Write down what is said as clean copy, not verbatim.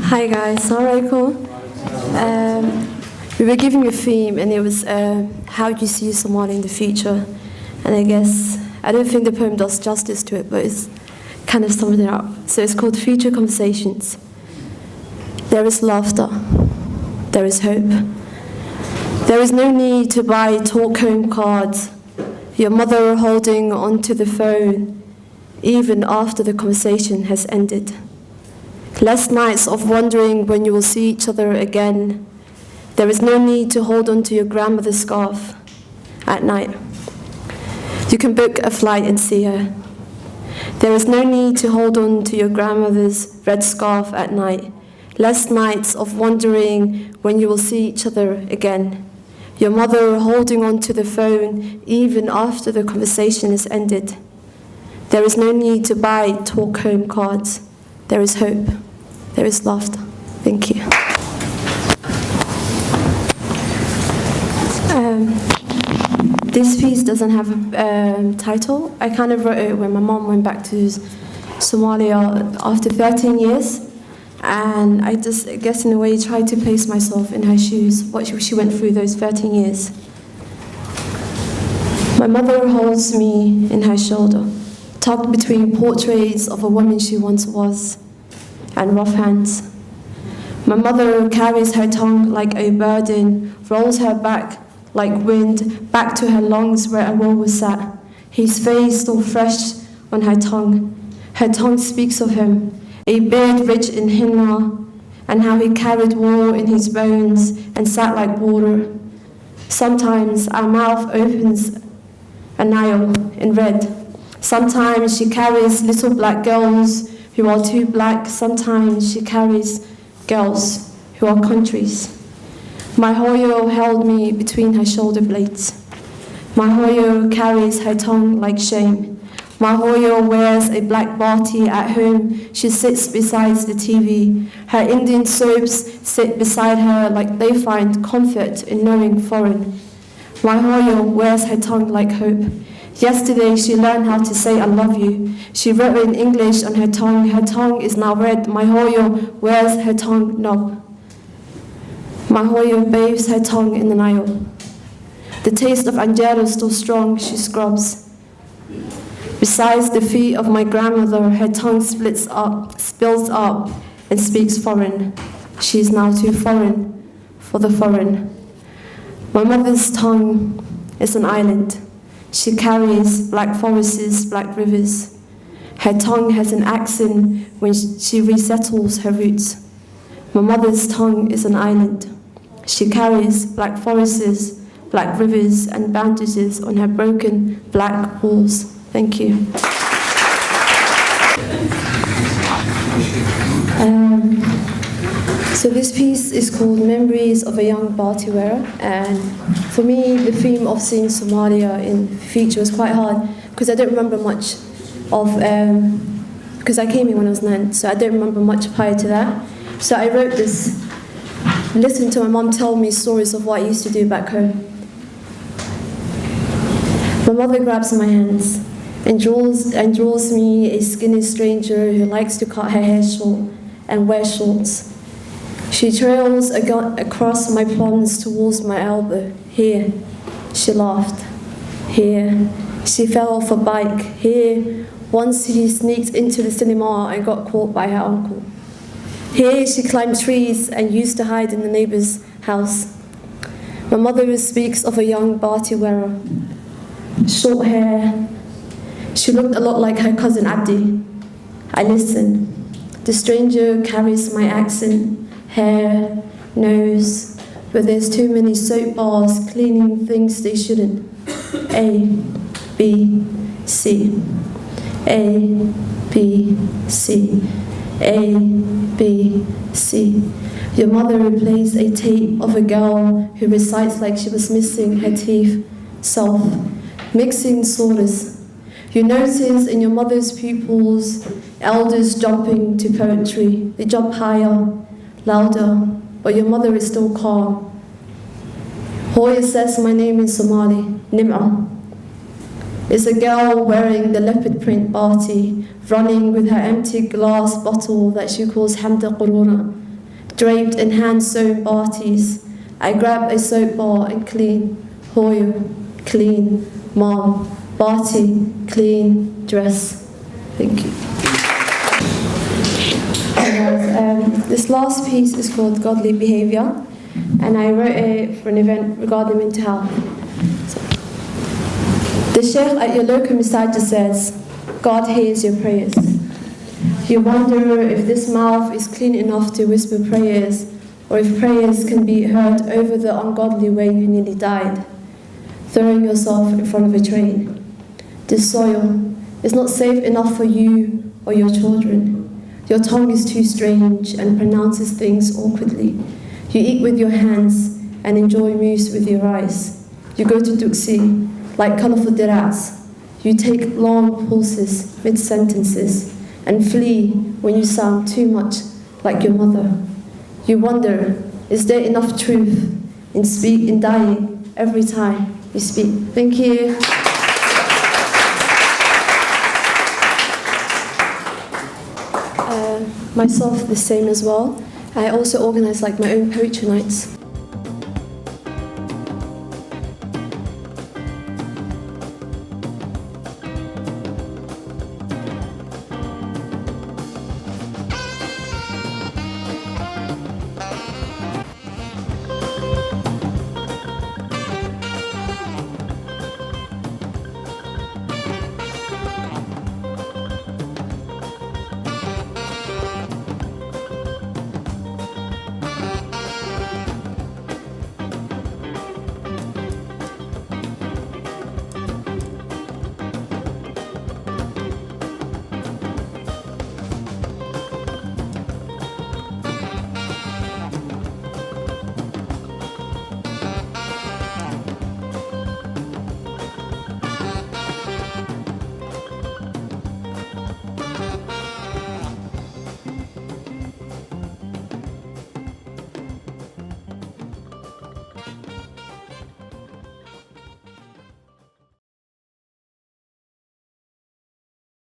Hi guys, alright, cool. We were given a theme and it was how do you see Somali in the future? And I don't think the poem does justice to it, but it's kind of summed it up. So it's called Future Conversations. There is laughter. There is hope. There is no need to buy talk home cards. Your mother holding onto the phone even after the conversation has ended. Less nights of wondering when you will see each other again. There is no need to hold on to your grandmother's scarf at night. You can book a flight and see her. There is no need to hold on to your grandmother's red scarf at night. Less nights of wondering when you will see each other again. Your mother holding on to the phone even after the conversation is ended. There is no need to buy talk home cards. There is hope. There is laughter. Thank you. This piece doesn't have a title. I kind of wrote it when my mom went back to Somalia after 13 years. And I guess in a way, tried to place myself in her shoes, what she went through those 13 years. My mother holds me in her shoulder, tucked between portraits of a woman she once was, and rough hands. My mother carries her tongue like a burden, rolls her back like wind, back to her lungs where a will was sat. His face still fresh on her tongue. Her tongue speaks of him, a beard rich in henna, and how he carried war in his bones and sat like water. Sometimes our mouth opens a Nile in red. Sometimes she carries little black girls who are too black. Sometimes she carries girls who are countries. My hoyo held me between her shoulder blades. My hoyo carries her tongue like shame. My hoyo wears a black bati at home. She sits beside the TV. Her Indian soaps sit beside her like they find comfort in knowing foreign. My hoyo wears her tongue like hope. Yesterday she learned how to say I love you. She wrote in English on her tongue. Her tongue is now red. My hoyo wears her tongue knob. My hoyo bathes her tongue in the Nile. The taste of Angela is still strong, she scrubs. Besides the feet of my grandmother, her tongue spills up, and speaks foreign. She is now too foreign for the foreign. My mother's tongue is an island. She carries black forests, black rivers. Her tongue has an accent when she resettles her roots. My mother's tongue is an island. She carries black forests, black rivers, and bandages on her broken black walls. Thank you. So this piece is called Memories of a Young Bati Wearer, and for me the theme of seeing Somalia in the future was quite hard because I don't remember much of, because I came here when I was 9, so I don't remember much prior to that. So I wrote this, listened to my mom tell me stories of what I used to do back home. My mother grabs my hands and draws me a skinny stranger who likes to cut her hair short and wear shorts. She trails across my plums towards my elbow. Here, she laughed. Here, she fell off a bike. Here, once she sneaked into the cinema and got caught by her uncle. Here, she climbed trees and used to hide in the neighbor's house. My mother speaks of a young Bati wearer. Short hair. She looked a lot like her cousin Abdi. I listen. The stranger carries my accent, hair, nose, but there's too many soap bars cleaning things they shouldn't. A, B, C. A, B, C. A, B, C. Your mother replaced a tape of a girl who recites like she was missing her teeth. Self, mixing sawdust. You notice in your mother's pupils, elders jumping to poetry. They jump higher, louder, but your mother is still calm. Hoya says my name in Somali, Neimo. It's a girl wearing the leopard print bati, running with her empty glass bottle that she calls Hamda Quruna, draped in hand-sewn barties. I grab a soap bar and clean. Hoyo, clean. Mom, Barty, clean, dress. Thank you. This last piece is called Godly Behaviour, and I wrote it for an event regarding mental health. So, the sheikh at your local masajid says, God hears your prayers. You wonder if this mouth is clean enough to whisper prayers, or if prayers can be heard over the ungodly way you nearly died, throwing yourself in front of a train. This soil is not safe enough for you or your children. Your tongue is too strange and pronounces things awkwardly. You eat with your hands and enjoy mousse with your eyes. You go to duksi like colourful dirats. You take long pulses mid-sentences and flee when you sound too much like your mother. You wonder, is there enough truth in dying every time you speak? Thank you. Myself, the same as well. I also organise like my own poetry nights.